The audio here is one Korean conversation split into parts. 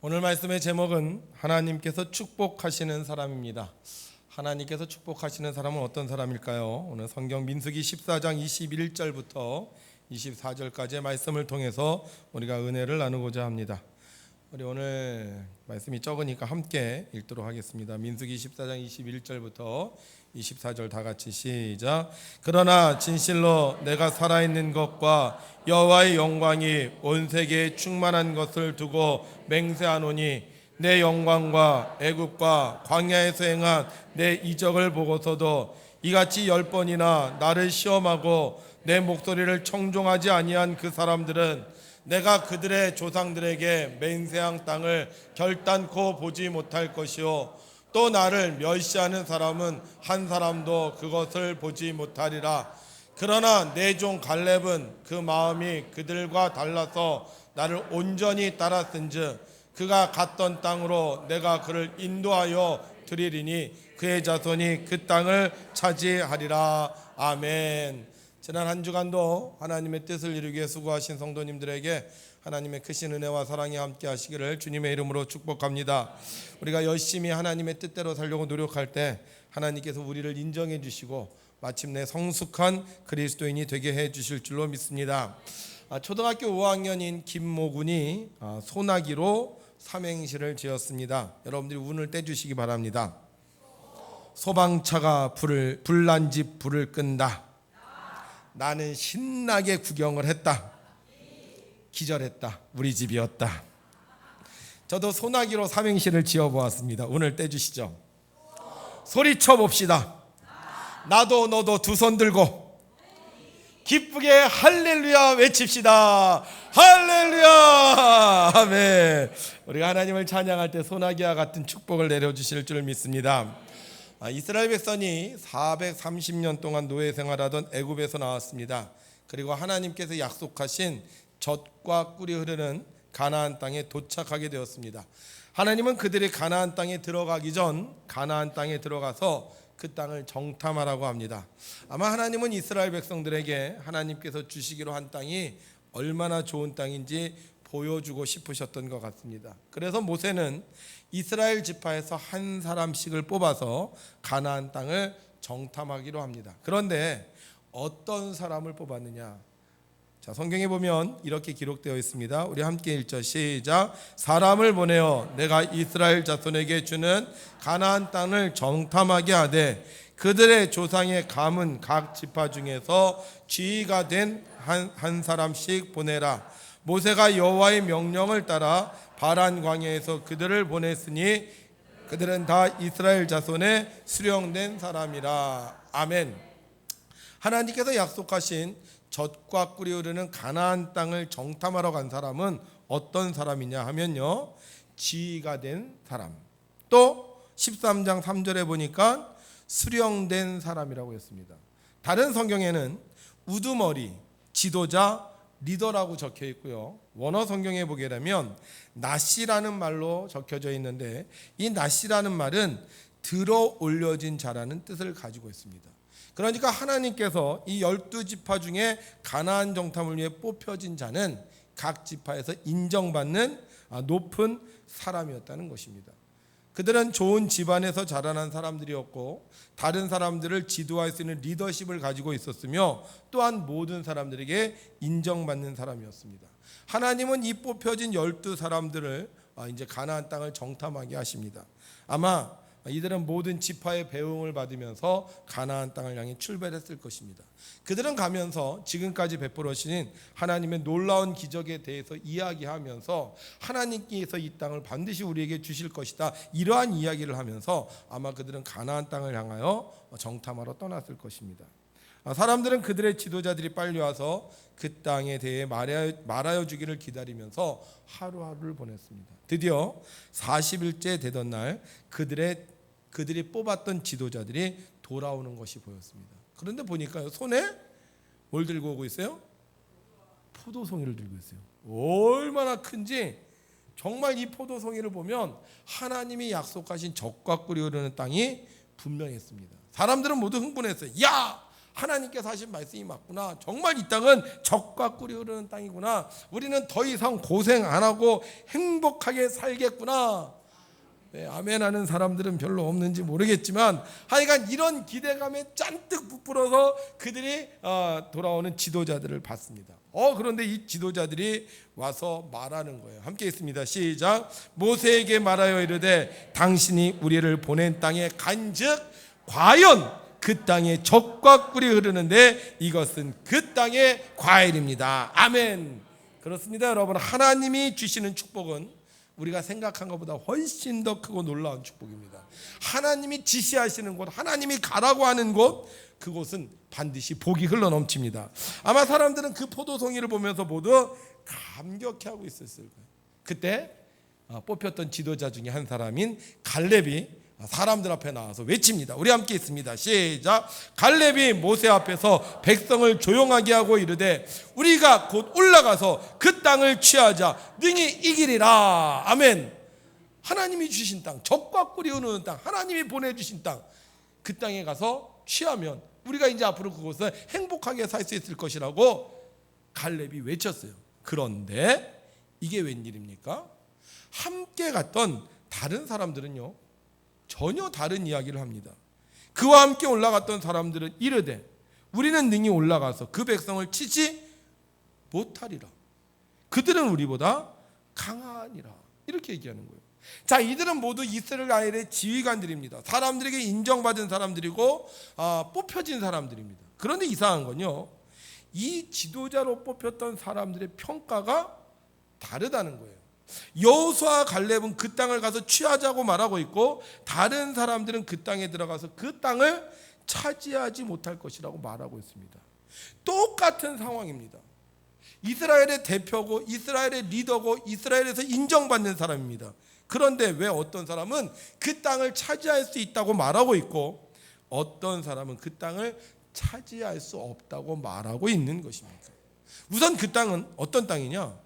오늘 말씀의 제목은 하나님께서 축복하시는 사람입니다. 하나님께서 축복하시는 사람은 어떤 사람일까요? 오늘 성경 민수기 14장 21절부터 24절까지의 말씀을 통해서 우리가 은혜를 나누고자 합니다. 우리 오늘 말씀이 적으니까 함께 읽도록 하겠습니다. 민수기 14장 21절부터 24절 다 같이 시작. 그러나 진실로 내가 살아있는 것과 여호와의 영광이 온 세계에 충만한 것을 두고 맹세하노니 내 영광과 애국과 광야에서 행한 내 이적을 보고서도 이같이 10번이나 나를 시험하고 내 목소리를 청종하지 아니한 그 사람들은 내가 그들의 조상들에게 맹세한 땅을 결단코 보지 못할 것이요 또 나를 멸시하는 사람은 한 사람도 그것을 보지 못하리라. 그러나 내 종 갈렙은 그 마음이 그들과 달라서 나를 온전히 따랐은즉 그가 갔던 땅으로 내가 그를 인도하여 드리리니 그의 자손이 그 땅을 차지하리라. 아멘. 지난 한 주간도 하나님의 뜻을 이루기 위해 수고하신 성도님들에게 하나님의 크신 은혜와 사랑이 함께 하시기를 주님의 이름으로 축복합니다. 우리가 열심히 하나님의 뜻대로 살려고 노력할 때 하나님께서 우리를 인정해 주시고 마침내 성숙한 그리스도인이 되게 해 주실 줄로 믿습니다. 초등학교 5학년인 김모군이 소나기로 삼행시를 지었습니다. 여러분들이 운을 떼주시기 바랍니다. 소방차가 불난 집 불을 끈다. 나는 신나게 구경을 했다. 기절했다. 우리 집이었다. 저도 소나기로 삼행시를 지어보았습니다. 오늘 떼주시죠. 소리쳐 봅시다. 나도 너도 두 손 들고 기쁘게 할렐루야 외칩시다. 할렐루야. 아멘. 우리가 하나님을 찬양할 때 소나기와 같은 축복을 내려주실 줄 믿습니다. 이스라엘 백성이 430년 동안 노예 생활하던 애굽에서 나왔습니다. 그리고 하나님께서 약속하신 젖과 꿀이 흐르는 가나안 땅에 도착하게 되었습니다. 하나님은 그들이 가나안 땅에 들어가기 전 가나안 땅에 들어가서 그 땅을 정탐하라고 합니다. 아마 하나님은 이스라엘 백성들에게 하나님께서 주시기로 한 땅이 얼마나 좋은 땅인지 보여주고 싶으셨던 것 같습니다. 그래서 모세는 이스라엘 지파에서 한 사람씩을 뽑아서 가나안 땅을 정탐하기로 합니다. 그런데 어떤 사람을 뽑았느냐? 자, 성경에 보면 이렇게 기록되어 있습니다. 우리 함께 읽죠. 시작. 사람을 보내어 내가 이스라엘 자손에게 주는 가나안 땅을 정탐하게 하되 그들의 조상의 감은 각 지파 중에서 지휘가 된 한 사람씩 보내라. 모세가 여호와의 명령을 따라 바란 광야에서 그들을 보냈으니 그들은 다 이스라엘 자손의 수령된 사람이라. 아멘. 하나님께서 약속하신 젖과 꿀이 흐르는 가나안 땅을 정탐하러 간 사람은 어떤 사람이냐 하면요, 지휘가 된 사람. 또 13장 3절에 보니까 수령된 사람이라고 했습니다. 다른 성경에는 우두머리, 지도자, 리더라고 적혀 있고요. 원어 성경에 보게 되면 나시라는 말로 적혀져 있는데 이 나시라는 말은 들어 올려진 자라는 뜻을 가지고 있습니다. 그러니까 하나님께서 이 12지파 중에 가나안 정탐을 위해 뽑혀진 자는 각 지파에서 인정받는 높은 사람이었다는 것입니다. 그들은 좋은 집안에서 자라난 사람들이었고 다른 사람들을 지도할 수 있는 리더십을 가지고 있었으며 또한 모든 사람들에게 인정받는 사람이었습니다. 하나님은 이 뽑혀진 12사람들을 이제 가나안 땅을 정탐하게 하십니다. 아마 이들은 모든 지파의 배웅을 받으면서 가나안 땅을 향해 출발했을 것입니다. 그들은 가면서 지금까지 베풀어 주신 하나님의 놀라운 기적에 대해서 이야기하면서 하나님께서 이 땅을 반드시 우리에게 주실 것이다, 이러한 이야기를 하면서 아마 그들은 가나안 땅을 향하여 정탐하러 떠났을 것입니다. 사람들은 그들의 지도자들이 빨리 와서 그 땅에 대해 말하여 주기를 기다리면서 하루하루를 보냈습니다. 드디어 40일째 되던 날 그들이 뽑았던 지도자들이 돌아오는 것이 보였습니다. 그런데 보니까요, 손에 뭘 들고 오고 있어요? 포도송이를 들고 있어요. 얼마나 큰지 정말 이 포도송이를 보면 하나님이 약속하신 젖과 꿀이 흐르는 땅이 분명했습니다. 사람들은 모두 흥분했어요. 야, 하나님께서 하신 말씀이 맞구나. 정말 이 땅은 젖과 꿀이 흐르는 땅이구나. 우리는 더 이상 고생 안 하고 행복하게 살겠구나. 네, 아멘 하는 사람들은 별로 없는지 모르겠지만 하여간 이런 기대감에 잔뜩 부풀어서 그들이 돌아오는 지도자들을 봤습니다. 그런데 이 지도자들이 와서 말하는 거예요. 함께 있습니다. 시작. 모세에게 말하여 이르되 당신이 우리를 보낸 땅에 간즉 과연 그 땅에 젖과 꿀이 흐르는데 이것은 그 땅의 과일입니다. 아멘. 그렇습니다, 여러분. 하나님이 주시는 축복은 우리가 생각한 것보다 훨씬 더 크고 놀라운 축복입니다. 하나님이 지시하시는 곳, 하나님이 가라고 하는 곳, 그곳은 반드시 복이 흘러넘칩니다. 아마 사람들은 그 포도송이를 보면서 모두 감격해하고 있었을 거예요. 그때 뽑혔던 지도자 중에 한 사람인 갈렙이 사람들 앞에 나와서 외칩니다. 우리 함께 있습니다. 시작. 갈렙이 모세 앞에서 백성을 조용하게 하고 이르되 우리가 곧 올라가서 그 땅을 취하자 능히 이기리라. 아멘. 하나님이 주신 땅, 젖과 꿀이 흐르는 땅, 하나님이 보내주신 땅, 그 땅에 가서 취하면 우리가 이제 앞으로 그곳을 행복하게 살 수 있을 것이라고 갈렙이 외쳤어요. 그런데 이게 웬일입니까? 함께 갔던 다른 사람들은요, 전혀 다른 이야기를 합니다. 그와 함께 올라갔던 사람들은 이르되 우리는 능히 올라가서 그 백성을 치지 못하리라. 그들은 우리보다 강하니라. 이렇게 얘기하는 거예요. 자, 이들은 모두 이스라엘의 지휘관들입니다. 사람들에게 인정받은 사람들이고 뽑혀진 사람들입니다. 그런데 이상한 건요, 이 지도자로 뽑혔던 사람들의 평가가 다르다는 거예요. 여호수아와 갈렙은 그 땅을 가서 취하자고 말하고 있고 다른 사람들은 그 땅에 들어가서 그 땅을 차지하지 못할 것이라고 말하고 있습니다. 똑같은 상황입니다. 이스라엘의 대표고 이스라엘의 리더고 이스라엘에서 인정받는 사람입니다. 그런데 왜 어떤 사람은 그 땅을 차지할 수 있다고 말하고 있고 어떤 사람은 그 땅을 차지할 수 없다고 말하고 있는 것입니까? 우선 그 땅은 어떤 땅이냐?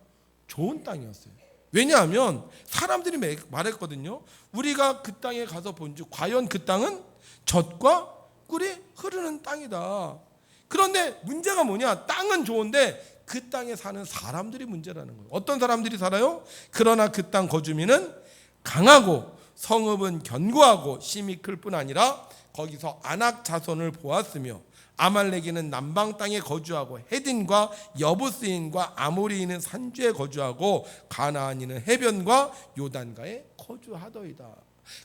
좋은 땅이었어요. 왜냐하면 사람들이 말했거든요. 우리가 그 땅에 가서 본즉 과연 그 땅은 젖과 꿀이 흐르는 땅이다. 그런데 문제가 뭐냐? 땅은 좋은데 그 땅에 사는 사람들이 문제라는 거예요. 어떤 사람들이 살아요? 그러나 그 땅 거주민은 강하고 성읍은 견고하고 심이 클 뿐 아니라 거기서 아낙 자손을 보았으며 아말렉인은 남방 땅에 거주하고 헤딘과 여부스인과 아모리인은 산주에 거주하고 가나안인은 해변과 요단가에 거주하더이다.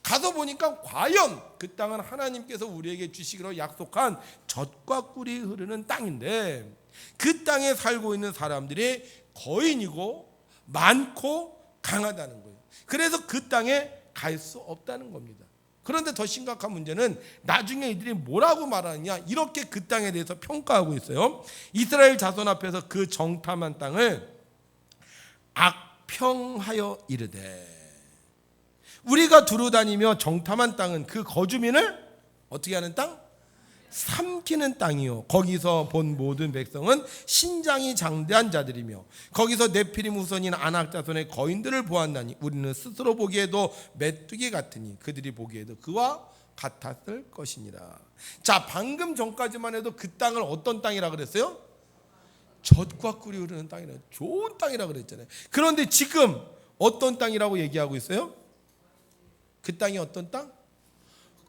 가서 보니까 과연 그 땅은 하나님께서 우리에게 주시기로 약속한 젖과 꿀이 흐르는 땅인데 그 땅에 살고 있는 사람들이 거인이고 많고 강하다는 거예요. 그래서 그 땅에 갈 수 없다는 겁니다. 그런데 더 심각한 문제는 나중에 이들이 뭐라고 말하느냐, 이렇게 그 땅에 대해서 평가하고 있어요. 이스라엘 자손 앞에서 그 정탐한 땅을 악평하여 이르되 우리가 두루다니며 정탐한 땅은 그 거주민을 어떻게 하는 땅? 삼키는 땅이요 거기서 본 모든 백성은 신장이 장대한 자들이며 거기서 네피림 후손인 아낙 자손의 거인들을 보았나니 우리는 스스로 보기에도 메뚜기 같으니 그들이 보기에도 그와 같았을 것이니라. 자, 방금 전까지만 해도 그 땅을 어떤 땅이라 그랬어요? 젖과 꿀이 흐르는 땅이라, 좋은 땅이라 그랬잖아요. 그런데 지금 어떤 땅이라고 얘기하고 있어요? 그 땅이 어떤 땅?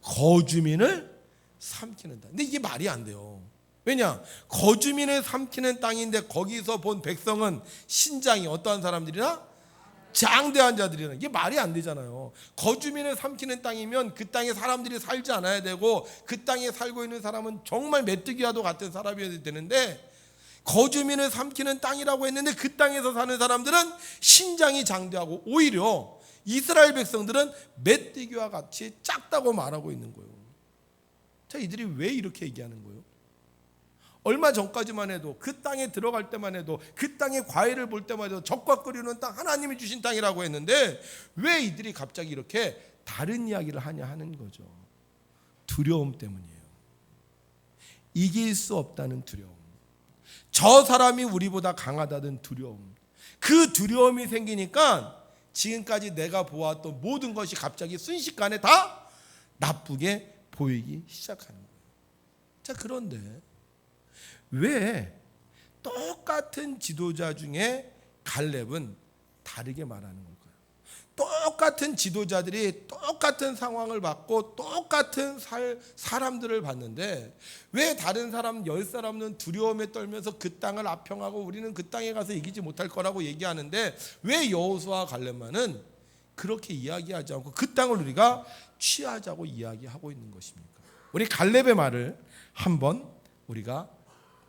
거주민을 삼키는 땅. 근데 이게 말이 안 돼요. 왜냐? 거주민을 삼키는 땅인데 거기서 본 백성은 신장이 어떠한 사람들이나? 장대한 자들이나. 이게 말이 안 되잖아요. 거주민을 삼키는 땅이면 그 땅에 사람들이 살지 않아야 되고 그 땅에 살고 있는 사람은 정말 메뚜기와도 같은 사람이어야 되는데 거주민을 삼키는 땅이라고 했는데 그 땅에서 사는 사람들은 신장이 장대하고 오히려 이스라엘 백성들은 메뚜기와 같이 작다고 말하고 있는 거예요. 자, 이들이 왜 이렇게 얘기하는 거예요? 얼마 전까지만 해도 그 땅에 들어갈 때만 해도 그 땅의 과일을 볼 때만 해도 젖과 끓이는 땅, 하나님이 주신 땅이라고 했는데 왜 이들이 갑자기 이렇게 다른 이야기를 하냐 하는 거죠. 두려움 때문이에요. 이길 수 없다는 두려움. 저 사람이 우리보다 강하다는 두려움. 그 두려움이 생기니까 지금까지 내가 보았던 모든 것이 갑자기 순식간에 다 나쁘게 보이기 시작하는 거예요. 자, 그런데 왜 똑같은 지도자 중에 갈렙은 다르게 말하는 걸까요? 똑같은 지도자들이 똑같은 상황을 받고 똑같은 사람들을 봤는데 왜 다른 사람 10사람은 두려움에 떨면서 그 땅을 압평하고 우리는 그 땅에 가서 이기지 못할 거라고 얘기하는데 왜 여호수아와 갈렙만은 그렇게 이야기하지 않고 그 땅을 우리가 취하자고 이야기하고 있는 것입니까? 우리 갈렙의 말을 한번 우리가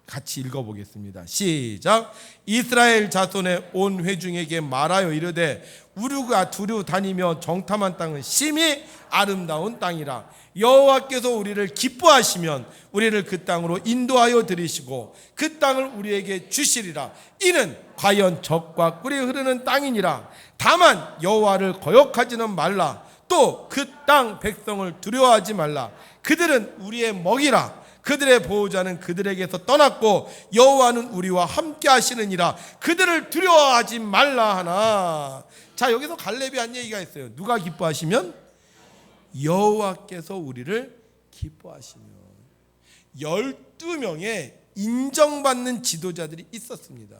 같이 읽어보겠습니다. 시작. 이스라엘 자손의 온 회중에게 말하여 이르되 우리가 두루 다니며 정탐한 땅은 심히 아름다운 땅이라. 여호와께서 우리를 기뻐하시면 우리를 그 땅으로 인도하여 들이시고 그 땅을 우리에게 주시리라. 이는 과연 젖과 꿀이 흐르는 땅이니라. 다만 여호와를 거역하지는 말라. 또 그 땅 백성을 두려워하지 말라. 그들은 우리의 먹이라. 그들의 보호자는 그들에게서 떠났고 여호와는 우리와 함께 하시느니라. 그들을 두려워하지 말라 하나. 자, 여기서 갈렙이 한 얘기가 있어요. 누가 기뻐하시면? 여호와께서 우리를 기뻐하시면. 12명의 인정받는 지도자들이 있었습니다.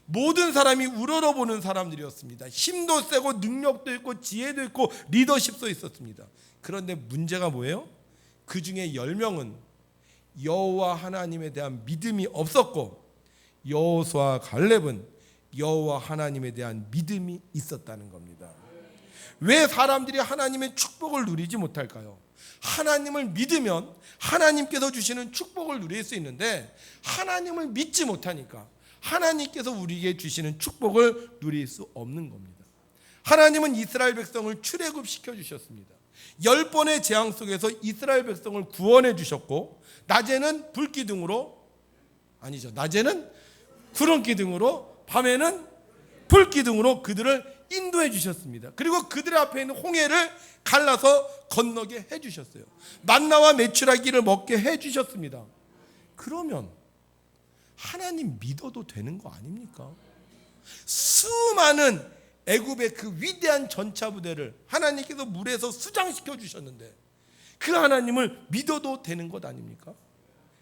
모든 사람이 우러러보는 사람들이었습니다. 힘도 세고 능력도 있고 지혜도 있고 리더십도 있었습니다. 그런데 문제가 뭐예요? 그 중에 10명은 여호와 하나님에 대한 믿음이 없었고 여호수아와 갈렙은 여호와 하나님에 대한 믿음이 있었다는 겁니다. 왜 사람들이 하나님의 축복을 누리지 못할까요? 하나님을 믿으면 하나님께서 주시는 축복을 누릴 수 있는데 하나님을 믿지 못하니까 하나님께서 우리에게 주시는 축복을 누릴 수 없는 겁니다. 하나님은 이스라엘 백성을 출애굽시켜 주셨습니다. 10번의 재앙 속에서 이스라엘 백성을 구원해 주셨고 낮에는 불기둥으로 낮에는 구름기둥으로 밤에는 불기둥으로 그들을 인도해 주셨습니다. 그리고 그들 앞에 있는 홍해를 갈라서 건너게 해 주셨어요. 만나와 메추라기를 먹게 해 주셨습니다. 그러면 하나님 믿어도 되는 거 아닙니까? 수많은 애굽의 그 위대한 전차 부대를 하나님께서 물에서 수장시켜 주셨는데 그 하나님을 믿어도 되는 것 아닙니까?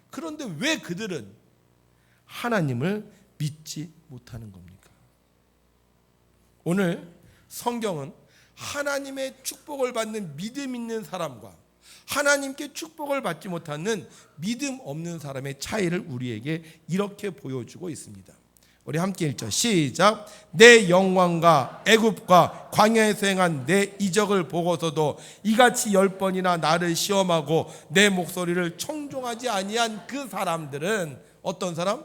그런데 왜 그들은 하나님을 믿지 못하는 겁니까? 오늘 성경은 하나님의 축복을 받는 믿음 있는 사람과 하나님께 축복을 받지 못하는 믿음 없는 사람의 차이를 우리에게 이렇게 보여주고 있습니다. 우리 함께 읽죠. 시작. 내 영광과 애굽과 광야에서 행한 내 이적을 보고서도 이같이 10번이나 나를 시험하고 내 목소리를 청종하지 아니한 그 사람들은 어떤 사람?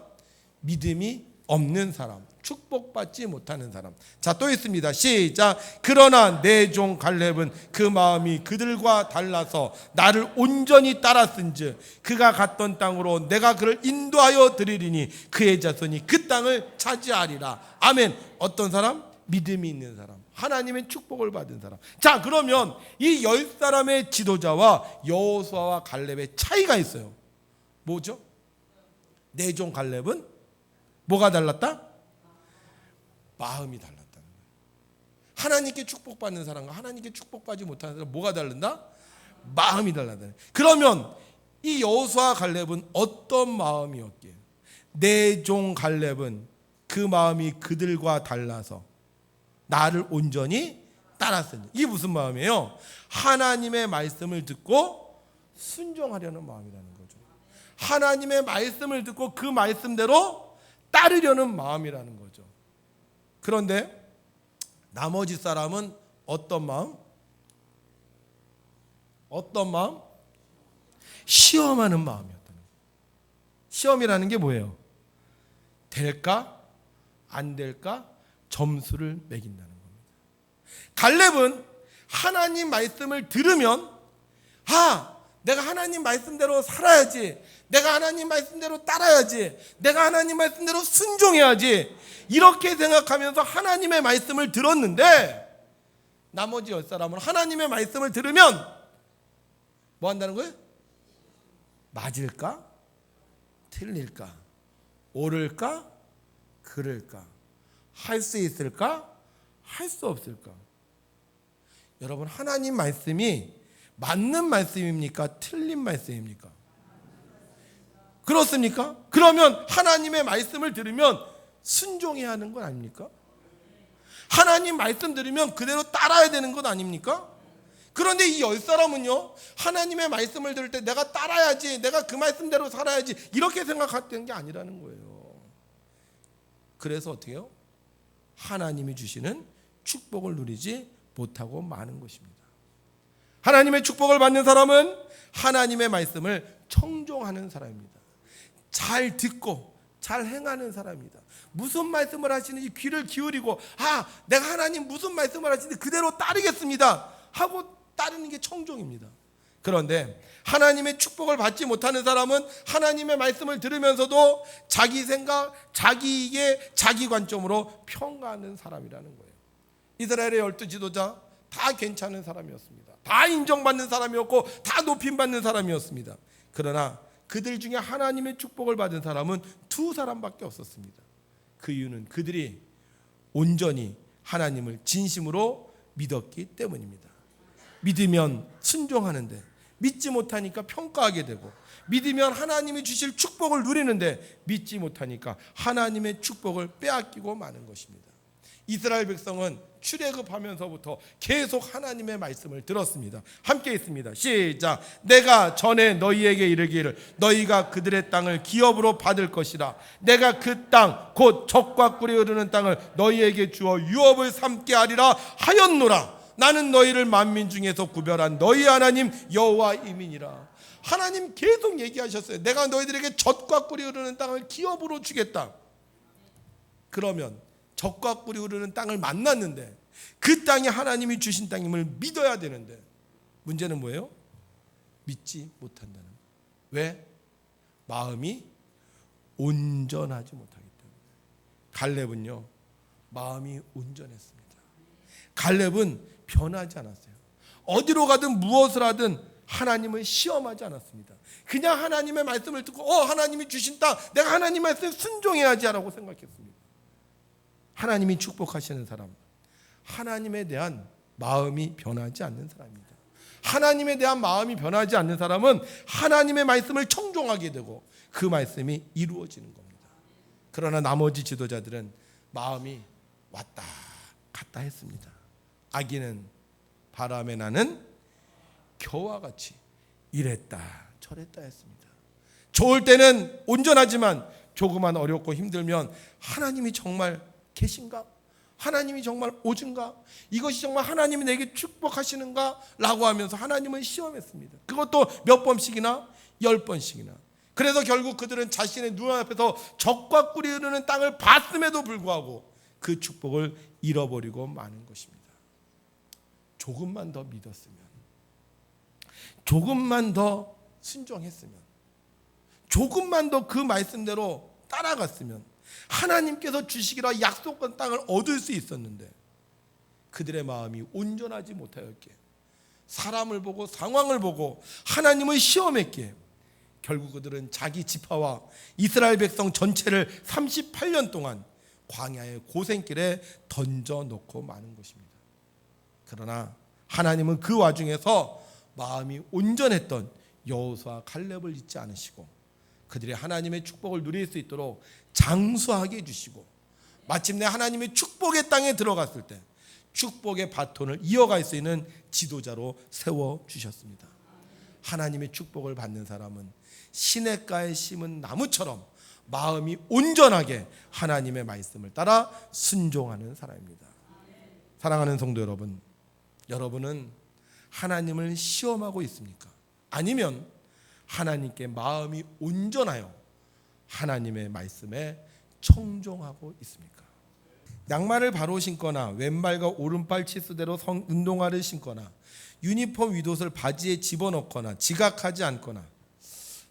믿음이 없는 사람, 축복받지 못하는 사람. 자, 또 있습니다. 시작. 그러나 내 종 갈렙은 그 마음이 그들과 달라서 나를 온전히 따랐은즉 그가 갔던 땅으로 내가 그를 인도하여 드리리니 그의 자손이 그 땅을 차지하리라. 아멘. 어떤 사람? 믿음이 있는 사람, 하나님의 축복을 받은 사람. 자, 그러면 이 10사람의 지도자와 여호수아와 갈렙의 차이가 있어요. 뭐죠? 내 종 갈렙은 뭐가 달랐다? 마음이 달랐다는 거예요. 하나님께 축복받는 사람과 하나님께 축복받지 못하는 사람 뭐가 다른다? 마음이 달라다. 그러면 이 여호수아 갈렙은 어떤 마음이었기에? 내 종 갈렙은 그 마음이 그들과 달라서 나를 온전히 따랐으니. 이게 무슨 마음이에요? 하나님의 말씀을 듣고 순종하려는 마음이라는 거죠. 하나님의 말씀을 듣고 그 말씀대로 따르려는 마음이라는 거죠. 그런데 나머지 사람은 어떤 마음? 어떤 마음? 시험하는 마음이었다는 거예요. 시험이라는 게 뭐예요? 될까? 안 될까? 점수를 매긴다는 겁니다. 갈렙은 하나님 말씀을 들으면 내가 하나님 말씀대로 살아야지, 내가 하나님 말씀대로 따라야지, 내가 하나님 말씀대로 순종해야지, 이렇게 생각하면서 하나님의 말씀을 들었는데 나머지 10사람은 하나님의 말씀을 들으면 뭐 한다는 거예요? 맞을까? 틀릴까? 옳을까? 그럴까? 할 수 있을까? 할 수 없을까? 여러분, 하나님 말씀이 맞는 말씀입니까? 틀린 말씀입니까? 그렇습니까? 그러면 하나님의 말씀을 들으면 순종해야 하는 건 아닙니까? 하나님 말씀 들으면 그대로 따라야 되는 것 아닙니까? 그런데 이 10사람은요, 하나님의 말씀을 들을 때 내가 따라야지, 내가 그 말씀대로 살아야지, 이렇게 생각했던 게 아니라는 거예요. 그래서 어떻게 해요? 하나님이 주시는 축복을 누리지 못하고 마는 것입니다. 하나님의 축복을 받는 사람은 하나님의 말씀을 청종하는 사람입니다. 잘 듣고 잘 행하는 사람입니다. 무슨 말씀을 하시는지 귀를 기울이고, 내가 하나님 무슨 말씀을 하시는지 그대로 따르겠습니다 하고 따르는 게 청종입니다. 그런데 하나님의 축복을 받지 못하는 사람은 하나님의 말씀을 들으면서도 자기 생각, 자기에게 자기 관점으로 평가하는 사람이라는 거예요. 이스라엘의 12 지도자 다 괜찮은 사람이었습니다. 다 인정받는 사람이었고 다 높임받는 사람이었습니다. 그러나 그들 중에 하나님의 축복을 받은 사람은 2사람밖에 없었습니다. 그 이유는 그들이 온전히 하나님을 진심으로 믿었기 때문입니다. 믿으면 순종하는데, 믿지 못하니까 평가하게 되고, 믿으면 하나님이 주실 축복을 누리는데 믿지 못하니까 하나님의 축복을 빼앗기고 마는 것입니다. 이스라엘 백성은 출애굽하면서부터 계속 하나님의 말씀을 들었습니다. 함께 있습니다. 시작. 내가 전에 너희에게 이르기를 너희가 그들의 땅을 기업으로 받을 것이라. 내가 그 땅 곧 젖과 꿀이 흐르는 땅을 너희에게 주어 유업을 삼게 하리라 하였노라. 나는 너희를 만민 중에서 구별한 너희 하나님 여호와이니라. 하나님 계속 얘기하셨어요. 내가 너희들에게 젖과 꿀이 흐르는 땅을 기업으로 주겠다. 그러면 젖과 꿀이 흐르는 땅을 만났는데 그 땅이 하나님이 주신 땅임을 믿어야 되는데, 문제는 뭐예요? 믿지 못한다는 거예요. 왜? 마음이 온전하지 못하기 때문에. 갈렙은요, 마음이 온전했습니다. 갈렙은 변하지 않았어요. 어디로 가든 무엇을 하든 하나님을 시험하지 않았습니다. 그냥 하나님의 말씀을 듣고 하나님이 주신 땅, 내가 하나님 말씀에 순종해야지 라고 생각했습니다. 하나님이 축복하시는 사람, 하나님에 대한 마음이 변하지 않는 사람입니다. 하나님에 대한 마음이 변하지 않는 사람은 하나님의 말씀을 청종하게 되고 그 말씀이 이루어지는 겁니다. 그러나 나머지 지도자들은 마음이 왔다 갔다 했습니다. 아기는 바람에 나는 겨와 같이 이랬다 저랬다 했습니다. 좋을 때는 온전하지만 조금만 어렵고 힘들면 하나님이 정말 계신가? 하나님이 정말 오신가? 이것이 정말 하나님이 내게 축복하시는가? 라고 하면서 하나님을 시험했습니다. 그것도 몇 번씩이나 10번씩이나. 그래서 결국 그들은 자신의 눈앞에서 젖과 꿀이 흐르는 땅을 봤음에도 불구하고 그 축복을 잃어버리고 마는 것입니다. 조금만 더 믿었으면, 조금만 더 순종했으면, 조금만 더 그 말씀대로 따라갔으면 하나님께서 주시기로 약속한 땅을 얻을 수 있었는데, 그들의 마음이 온전하지 못하였기에, 사람을 보고 상황을 보고 하나님을 시험했기에 결국 그들은 자기 지파와 이스라엘 백성 전체를 38년 동안 광야의 고생길에 던져놓고 마는 것입니다. 그러나 하나님은 그 와중에서 마음이 온전했던 여호수아 갈렙을 잊지 않으시고 그들이 하나님의 축복을 누릴 수 있도록 장수하게 해주시고, 마침내 하나님의 축복의 땅에 들어갔을 때 축복의 바톤을 이어갈 수 있는 지도자로 세워주셨습니다. 하나님의 축복을 받는 사람은 시냇가에 심은 나무처럼 마음이 온전하게 하나님의 말씀을 따라 순종하는 사람입니다. 사랑하는 성도 여러분, 여러분은 하나님을 시험하고 있습니까? 아니면 하나님께 마음이 온전하여 하나님의 말씀에 청종하고 있습니까? 양말을 바로 신거나 왼발과 오른발 치수대로 운동화를 신거나 유니폼 윗옷을 바지에 집어넣거나 지각하지 않거나,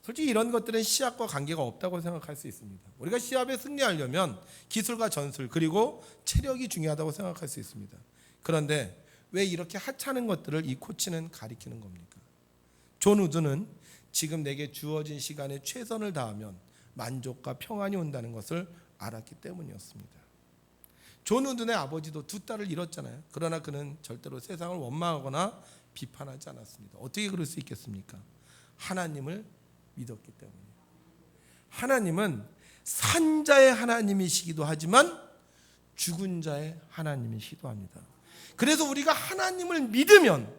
솔직히 이런 것들은 시합과 관계가 없다고 생각할 수 있습니다. 우리가 시합에 승리하려면 기술과 전술 그리고 체력이 중요하다고 생각할 수 있습니다. 그런데 왜 이렇게 하찮은 것들을 이 코치는 가리키는 겁니까? 존 우드는 지금 내게 주어진 시간에 최선을 다하면 만족과 평안이 온다는 것을 알았기 때문이었습니다. 존 우드의 아버지도 2딸을 잃었잖아요. 그러나 그는 절대로 세상을 원망하거나 비판하지 않았습니다. 어떻게 그럴 수 있겠습니까? 하나님을 믿었기 때문이에요. 하나님은 산자의 하나님이시기도 하지만 죽은 자의 하나님이시기도 합니다. 그래서 우리가 하나님을 믿으면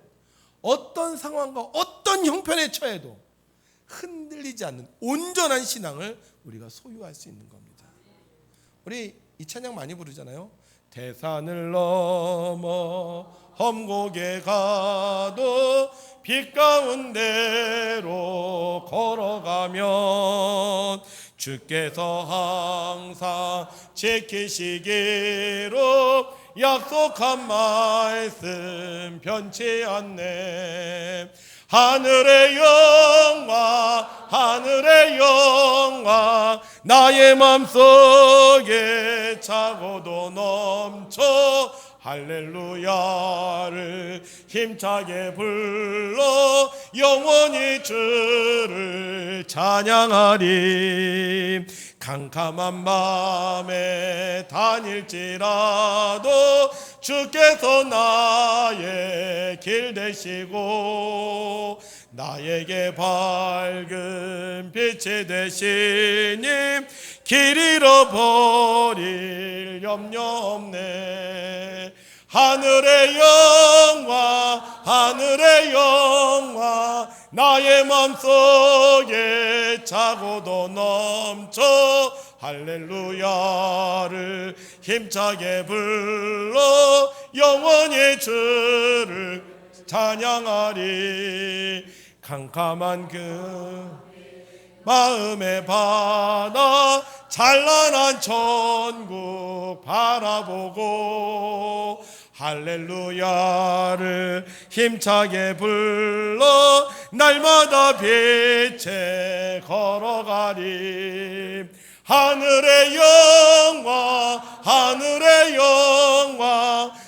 어떤 상황과 어떤 형편에 처해도 흔들리지 않는 온전한 신앙을 우리가 소유할 수 있는 겁니다. 우리 이 찬양 많이 부르잖아요. 대산을 넘어 험곡에 가도 빛 가운데로 걸어가면 주께서 항상 지키시기로 약속한 말씀 변치 않네. 하늘의 영광 나의 맘속에 차고도 넘쳐 할렐루야를 힘차게 불러 영원히 주를 찬양하리. 캄캄한 밤에 다닐지라도 주께서 나의 길 되시고 나에게 밝은 빛이 되시니 길 잃어버릴 염려 없네. 하늘의 영광 나의 맘속에 차고도 넘쳐 할렐루야를 힘차게 불러 영원히 주를 찬양하리. 캄캄한 그 마음의 바다 찬란한 천국 바라보고 할렐루야를 힘차게 불러 날마다 빛에 걸어가리. 하늘의 영광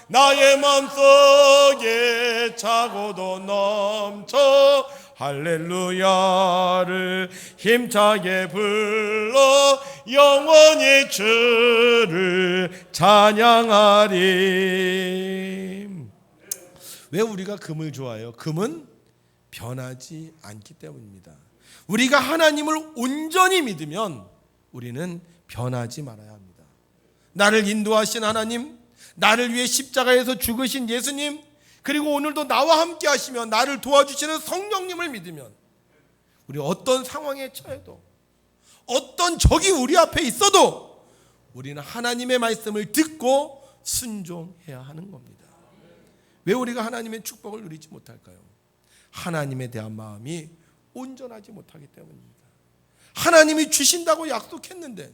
나의 맘속에 차고도 넘쳐 할렐루야를 힘차게 불러 영원히 주를 찬양하리. 왜 우리가 금을 좋아해요? 금은 변하지 않기 때문입니다. 우리가 하나님을 온전히 믿으면 우리는 변하지 말아야 합니다. 나를 인도하신 하나님, 나를 위해 십자가에서 죽으신 예수님, 그리고 오늘도 나와 함께 하시며 나를 도와주시는 성령님을 믿으면 우리 어떤 상황에 처해도 어떤 적이 우리 앞에 있어도 우리는 하나님의 말씀을 듣고 순종해야 하는 겁니다. 왜 우리가 하나님의 축복을 누리지 못할까요? 하나님에 대한 마음이 온전하지 못하기 때문입니다. 하나님이 주신다고 약속했는데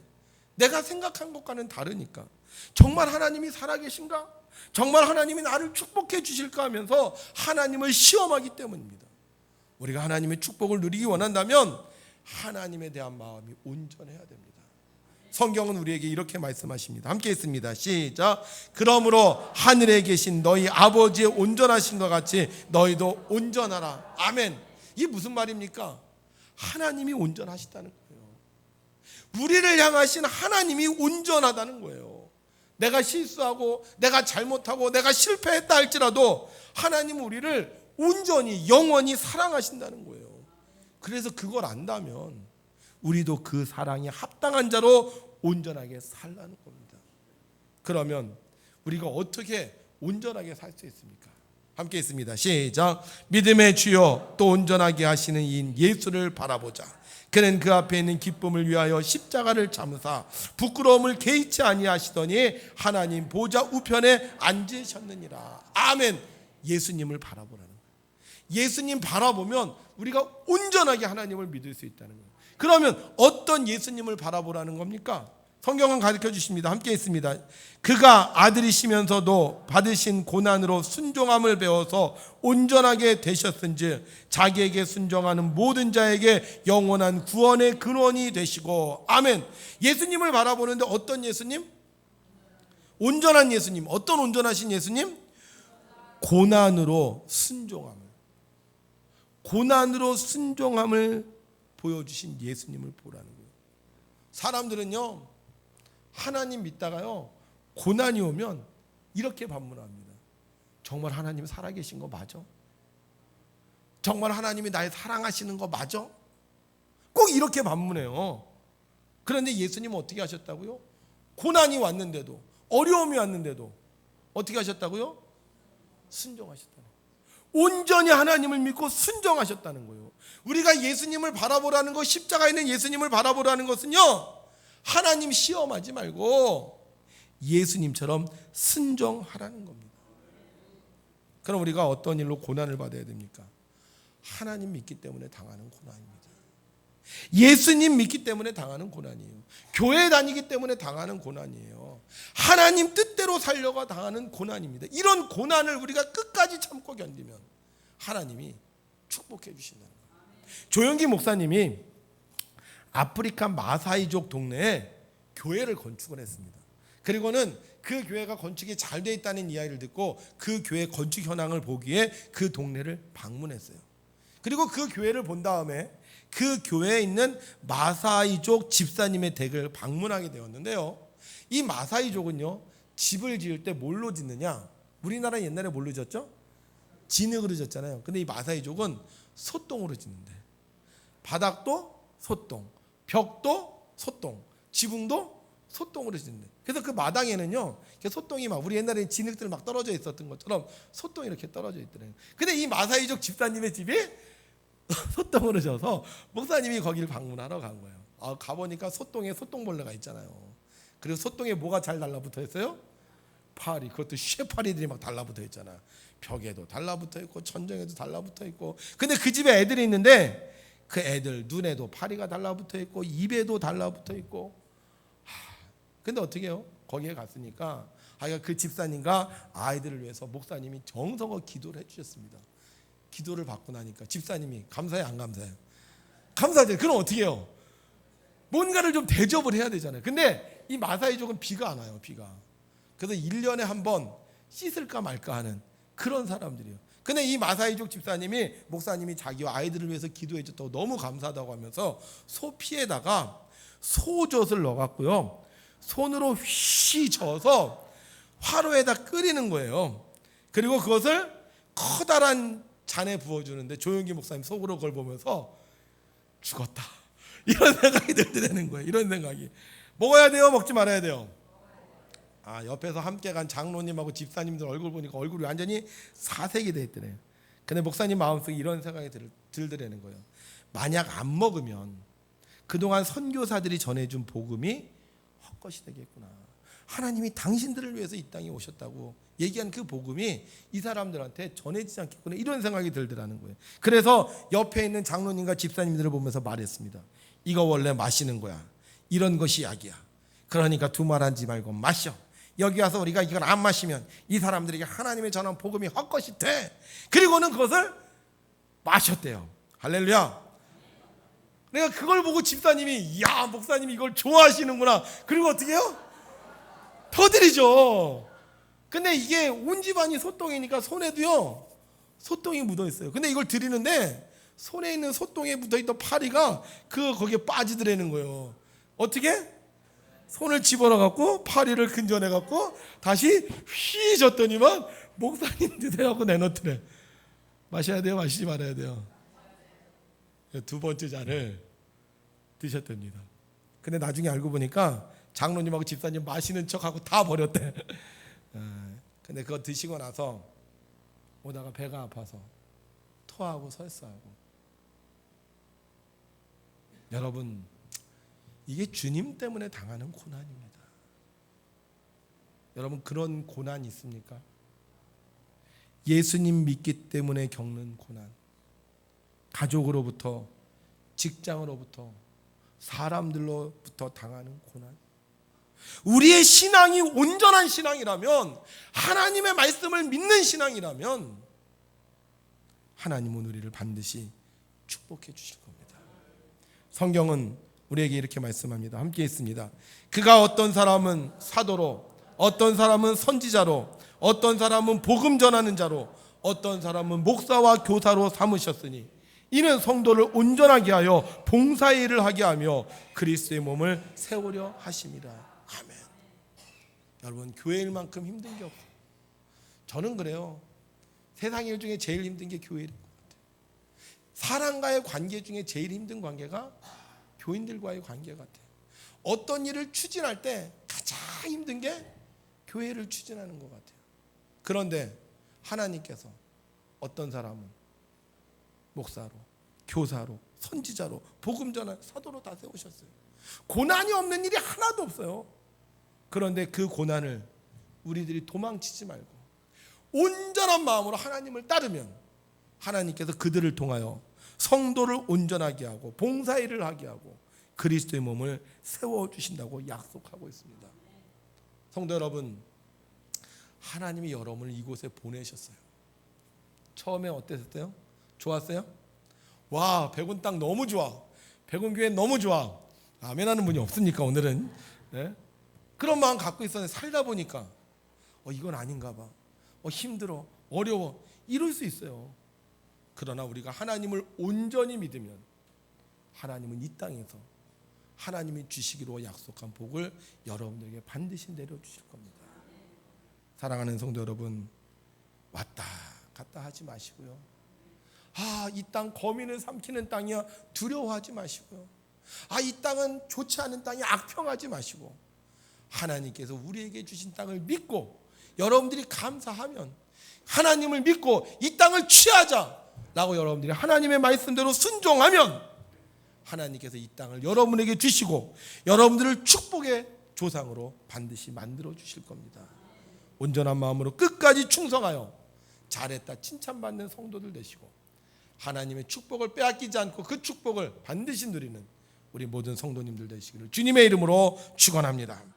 내가 생각한 것과는 다르니까 정말 하나님이 살아계신가? 정말 하나님이 나를 축복해 주실까 하면서 하나님을 시험하기 때문입니다. 우리가 하나님의 축복을 누리기 원한다면 하나님에 대한 마음이 온전해야 됩니다. 성경은 우리에게 이렇게 말씀하십니다. 함께 있습니다. 시작. 그러므로 하늘에 계신 너희 아버지의 온전하신 것 같이 너희도 온전하라. 아멘. 이게 무슨 말입니까? 하나님이 온전하시다는 거예요. 우리를 향하신 하나님이 온전하다는 거예요. 내가 실수하고 내가 잘못하고 내가 실패했다 할지라도 하나님은 우리를 온전히 영원히 사랑하신다는 거예요. 그래서 그걸 안다면 우리도 그 사랑에 합당한 자로 온전하게 살라는 겁니다. 그러면 우리가 어떻게 온전하게 살 수 있습니까? 함께 있습니다. 시작. 믿음의 주여 또 온전하게 하시는 이인 예수를 바라보자. 그는 그 앞에 있는 기쁨을 위하여 십자가를 참으사 부끄러움을 개의치 아니하시더니 하나님 보좌 우편에 앉으셨느니라. 아멘. 예수님을 바라보라는 거예요. 예수님 바라보면 우리가 온전하게 하나님을 믿을 수 있다는 거예요. 그러면 어떤 예수님을 바라보라는 겁니까? 성경은 가르쳐 주십니다. 함께 있습니다. 그가 아들이시면서도 받으신 고난으로 순종함을 배워서 온전하게 되셨은즉 자기에게 순종하는 모든 자에게 영원한 구원의 근원이 되시고. 아멘. 예수님을 바라보는데 어떤 예수님? 온전한 예수님. 어떤 온전하신 예수님? 고난으로 순종함을 보여주신 예수님을 보라는 거예요. 사람들은요 하나님 믿다가요 고난이 오면 이렇게 반문합니다. 정말 하나님 살아계신 거 맞아? 정말 하나님이 날 사랑하시는 거 맞아? 꼭 이렇게 반문해요. 그런데 예수님은 어떻게 하셨다고요? 고난이 왔는데도, 어려움이 왔는데도 어떻게 하셨다고요? 순종하셨다는 거예요. 온전히 하나님을 믿고 순종하셨다는 거예요. 우리가 예수님을 바라보라는 것, 십자가에 있는 예수님을 바라보라는 것은요, 하나님 시험하지 말고 예수님처럼 순종하라는 겁니다. 그럼 우리가 어떤 일로 고난을 받아야 됩니까? 하나님 믿기 때문에 당하는 고난입니다. 예수님 믿기 때문에 당하는 고난이에요. 교회 다니기 때문에 당하는 고난이에요. 하나님 뜻대로 살려가 당하는 고난입니다. 이런 고난을 우리가 끝까지 참고 견디면 하나님이 축복해 주신다는 거예요. 조영기 목사님이 아프리카 마사이족 동네에 교회를 건축을 했습니다. 그리고는 그 교회가 건축이 잘 돼 있다는 이야기를 듣고 그 교회 건축 현황을 보기 위해 그 동네를 방문했어요. 그리고 그 교회를 본 다음에 그 교회에 있는 마사이족 집사님의 댁을 방문하게 되었는데요. 이 마사이족은요, 집을 지을 때 뭘로 짓느냐? 우리나라 옛날에 뭘로 짓었죠? 진흙으로 짓잖아요. 근데 이 마사이족은 솥동으로 짓는데, 바닥도 솥동, 벽도 솥동, 지붕도 솥동으로 짓는데, 그래서 그 마당에는요, 솥동이 막 우리 옛날에 진흙들 막 떨어져 있었던 것처럼 솥동이 이렇게 떨어져 있더래요. 근데 이 마사이족 집사님의 집이 솥동으로 져서 목사님이 거기를 방문하러 간 거예요. 가보니까 솥동에 솥동벌레가 있잖아요. 그리고 솥동에 뭐가 잘 달라붙어 있어요? 파리. 그것도 쇠파리들이 막 달라붙어 있잖아. 벽에도 달라붙어 있고 천정에도 달라붙어 있고. 근데 그 집에 애들이 있는데 그 애들 눈에도 파리가 달라붙어 있고 입에도 달라붙어 있고. 근데 어떻게 해요? 거기에 갔으니까 그 집사님과 아이들을 위해서 목사님이 정성껏 기도를 해주셨습니다. 기도를 받고 나니까 집사님이 감사해, 안 감사해요? 감사하죠. 그럼 어떻게 해요? 뭔가를 좀 대접을 해야 되잖아요. 근데 이 마사이족은 비가 안 와요. 비가. 그래서 1년에 한 번 씻을까 말까 하는 그런 사람들이에요. 근데 이 마사이족 집사님이, 목사님이 자기와 아이들을 위해서 기도해 줬다고 너무 감사하다고 하면서 소피에다가 소젓을 넣어갖고요, 손으로 휘 저어서 화로에다 끓이는 거예요. 그리고 그것을 커다란 잔에 부어주는데 조용기 목사님 속으로 그걸 보면서 죽었다, 이런 생각이 들더라는 거예요. 이런 생각이. 먹어야 돼요? 먹지 말아야 돼요? 옆에서 함께 간 장로님하고 집사님들 얼굴 보니까 얼굴이 완전히 사색이 돼 있더래요. 근데 목사님 마음속에 이런 생각이 들더라는 거예요. 만약 안 먹으면 그동안 선교사들이 전해준 복음이 헛것이 되겠구나. 하나님이 당신들을 위해서 이 땅에 오셨다고 얘기한 그 복음이 이 사람들한테 전해지지 않겠구나, 이런 생각이 들더라는 거예요. 그래서 옆에 있는 장로님과 집사님들을 보면서 말했습니다. 이거 원래 마시는 거야. 이런 것이 약이야. 그러니까 두말하지 말고 마셔. 여기 와서 우리가 이걸 안 마시면 이 사람들에게 하나님의 전한 복음이 헛것이 돼. 그리고는 그것을 마셨대요. 할렐루야. 내가 그걸 보고 집사님이, 야, 목사님이 이걸 좋아하시는구나. 그리고 어떻게 해요? 터드리죠. 근데 이게 온 집안이 솥동이니까 손에도요, 솥동이 묻어 있어요. 근데 이걸 드리는데 손에 있는 솥동에 묻어 있던 파리가 거기에 빠지더라는 거예요. 어떻게? 손을 집어넣어 갖고 파리를 근전해 갖고 다시 휘 줬더니만 목사님 드세요 하고 내놓더래. 마셔야 돼요? 마시지 말아야 돼요? 두 번째 잔을 드셨답니다. 근데 나중에 알고 보니까 장로님하고 집사님 마시는 척하고 다 버렸대. 근데 그거 드시고 나서 오다가 배가 아파서 토하고 설사하고. 여러분, 이게 주님 때문에 당하는 고난입니다. 여러분, 그런 고난이 있습니까? 예수님 믿기 때문에 겪는 고난, 가족으로부터, 직장으로부터, 사람들로부터 당하는 고난. 우리의 신앙이 온전한 신앙이라면, 하나님의 말씀을 믿는 신앙이라면 하나님은 우리를 반드시 축복해 주실 겁니다. 성경은 우리에게 이렇게 말씀합니다. 함께 있습니다. 그가 어떤 사람은 사도로, 어떤 사람은 선지자로, 어떤 사람은 복음 전하는 자로, 어떤 사람은 목사와 교사로 삼으셨으니 이는 성도를 온전하게 하여 봉사의 일을 하게 하며 그리스도의 몸을 세우려 하심이라. 아멘. 여러분, 교회 일만큼 힘든 게 없어요. 저는 그래요. 세상 일 중에 제일 힘든 게 교회 일인 것 같아요. 사람과의 관계 중에 제일 힘든 관계가 교인들과의 관계 같아요. 어떤 일을 추진할 때 가장 힘든 게 교회를 추진하는 것 같아요. 그런데 하나님께서 어떤 사람은 목사로, 교사로, 선지자로, 복음 전할 사도로 다 세우셨어요. 고난이 없는 일이 하나도 없어요. 그런데 그 고난을 우리들이 도망치지 말고 온전한 마음으로 하나님을 따르면 하나님께서 그들을 통하여 성도를 온전하게 하고 봉사일을 하게 하고 그리스도의 몸을 세워주신다고 약속하고 있습니다. 성도 여러분, 하나님이 여러분을 이곳에 보내셨어요. 처음에 어땠어요? 좋았어요? 와, 백운 땅 너무 좋아. 백운 교회 너무 좋아. 아멘하는 분이 없으니까 오늘은. 네? 그런 마음 갖고 있었는데 살다 보니까 이건 아닌가 봐. 힘들어, 어려워. 이럴 수 있어요. 그러나 우리가 하나님을 온전히 믿으면 하나님은 이 땅에서 하나님이 주시기로 약속한 복을 여러분들에게 반드시 내려주실 겁니다. 사랑하는 성도 여러분, 왔다 갔다 하지 마시고요. 이 땅 거민을 삼키는 땅이야 두려워하지 마시고요. 이 땅은 좋지 않은 땅이 악평하지 마시고 하나님께서 우리에게 주신 땅을 믿고 여러분들이 감사하면 하나님을 믿고 이 땅을 취하자라고 여러분들이 하나님의 말씀대로 순종하면 하나님께서 이 땅을 여러분에게 주시고 여러분들을 축복의 조상으로 반드시 만들어 주실 겁니다. 온전한 마음으로 끝까지 충성하여 잘했다 칭찬받는 성도들 되시고 하나님의 축복을 빼앗기지 않고 그 축복을 반드시 누리는 우리 모든 성도님들 되시기를 주님의 이름으로 축원합니다.